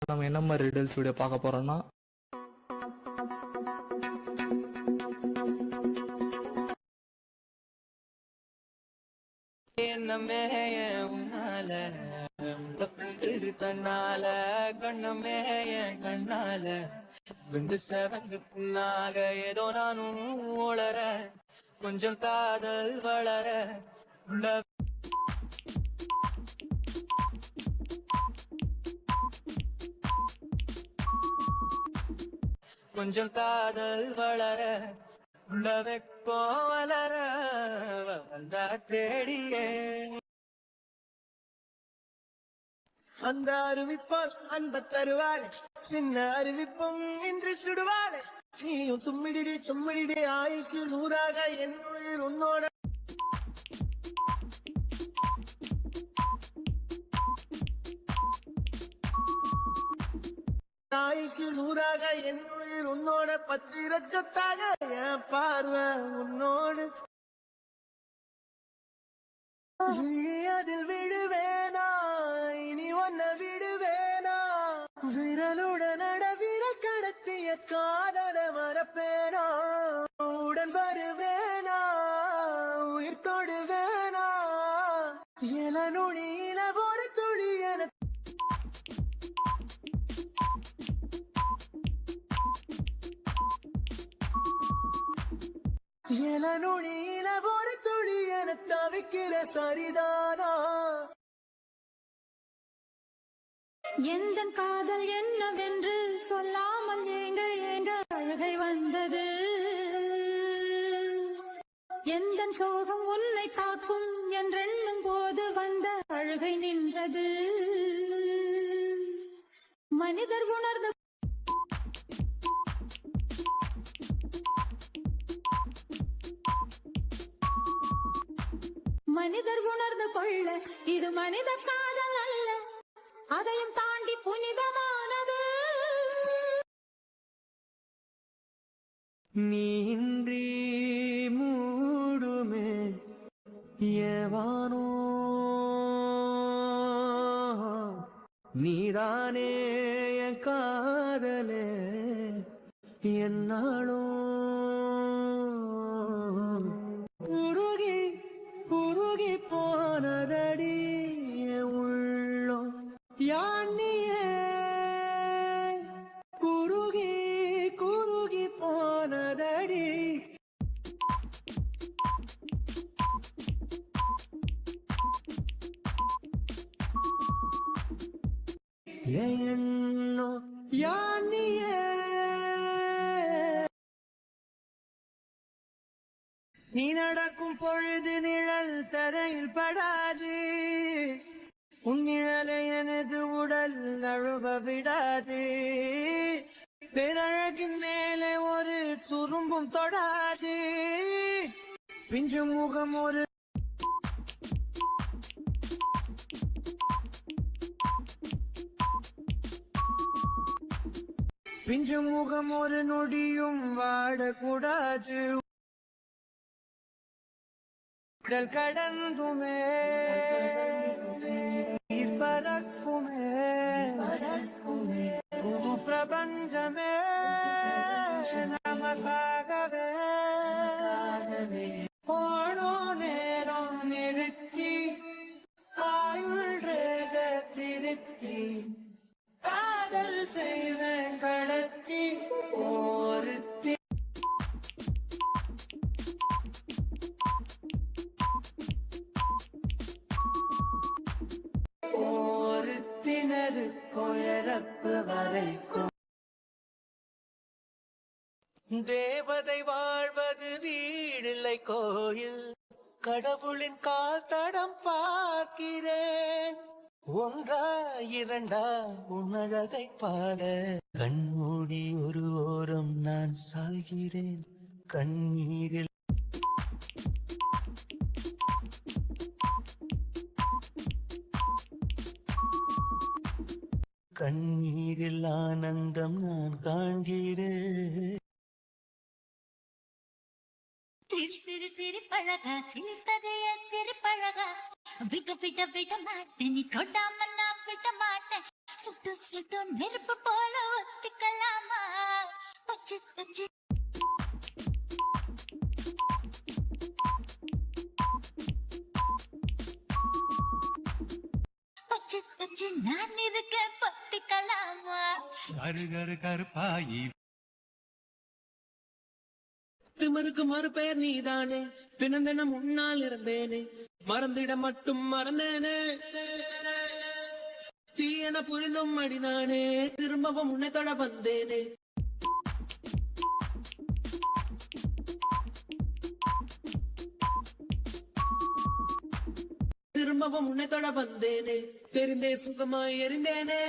நம்ம என்ன மாதிரி ரிடல்ஸ் வீடியோ பார்க்க போறோம்னா, என்னமே உன்னால புரிஞ்சது தன்னால கண்ணமே என் கண்ணால வந்து செவந்து புண்ணாக ஏதோ நானும் உளர கொஞ்சம் காதல் வளர உள்ள கொஞ்சம் காதல் வளர உள்ள வெப்போ வளர வந்தா தேடியே அந்த அறிவிப்பால் அன்ப தருவாள் சின்ன அறிவிப்பும் இன்று சுடுவாள் நீயும் தும்மிடிடி சும்மிடிடி ஆயுசு நூறாக என் உயிர் உன்னோட ஆயுசு நூறாக என் உயிர் உன்னோட 10 லட்சத்தாக என் பார்வை உன்னோடு அதில் விடுவேனா இனி ஒன்ன விடுவேனா விரலுடன் விரல் கடத்திய காதல மறப்பேனா உடன் வருவேனா உயிர் தொடுவேனா என நுனியில ஒரு துளி என நுனியில ஒரு துளி என தவிக்கிற சரிதானா எந்த காதல் என்னவென்று சொல்லாமல் ஏங்க ஏங்க அழுகை வந்தது எந்த சோகம் உன்னை காக்கும் என்றெண்ணும் போது வந்த அழுகை நின்றது மனிதர் உணர்ந்த மனிதர் உணர்ந்து கொள்ள இது மனித காதல் அல்ல அதையும் தாண்டி புனிதமானது நீன்றி மூடுமே ஏவானோ நீதானே என் காதலே என்னாலும் உருகி உருகி போனதடி உள்ளம் யானியே குருகி குருகி போனதடி என்னோ யானியே நீ நடக்கும் பொழுது நிழல் தரையில் படாது உன் நிழலை எனது உடல் நழுவ விடாது பேரழகின் மேலே ஒரு துரும்பும் தொடாது பிஞ்சு முகம் ஒரு பிஞ்சு முகம் ஒரு நொடியும் வாடக்கூடாது கடல் கடந்துமே பறக்குமே புது பிரபஞ்சமே நமக்காகவே போனோ நேரம் நிறுத்தி ஆயுள் ரேக திருத்தி காதல் செய்வேன் கடத்தி ஒருத்தி ஒருத்தினரு கொயரப்பு வரைக்கும் தேவதை வாழ்வது வீடில்லை கோயில் கடவுளின் கால் தடம் பார்க்கிறேன் ஒன்றா இரண்டா உன்னழகை பாட கண்மூடி ஒரு ஓரம் நான் சாகிறேன் கண்ணீரில் கண்ணீரில் ஆனந்தம் நான் காண்கிறேன் சிறு சிறு பழகா சிரித்ததைய சிறு பழகா விட விட விட மாட்டேன் நீ தொடாம நான் விட மாட்டேன் சுட்டு சுட்டு நெருப்பு போல ஒத்திக்கலாமா பச்சு பச்சு பச்சு பச்சு நான் இருக்க பத்திக்கலாமா கரு கருப்பாயி திமிருக்கு மறுபெயர் நீதானே தினம் தினம் முன்னால் இருந்தேனே மறந்திட மட்டும் மறந்தேனே தீயன புரிந்தும் அடினானே திரும்பவும் உன்னை தொட வந்தேனே திரும்பவும் உன்னை தொட வந்தேனே தெரிந்தே சுகமாய் எரிந்தேனே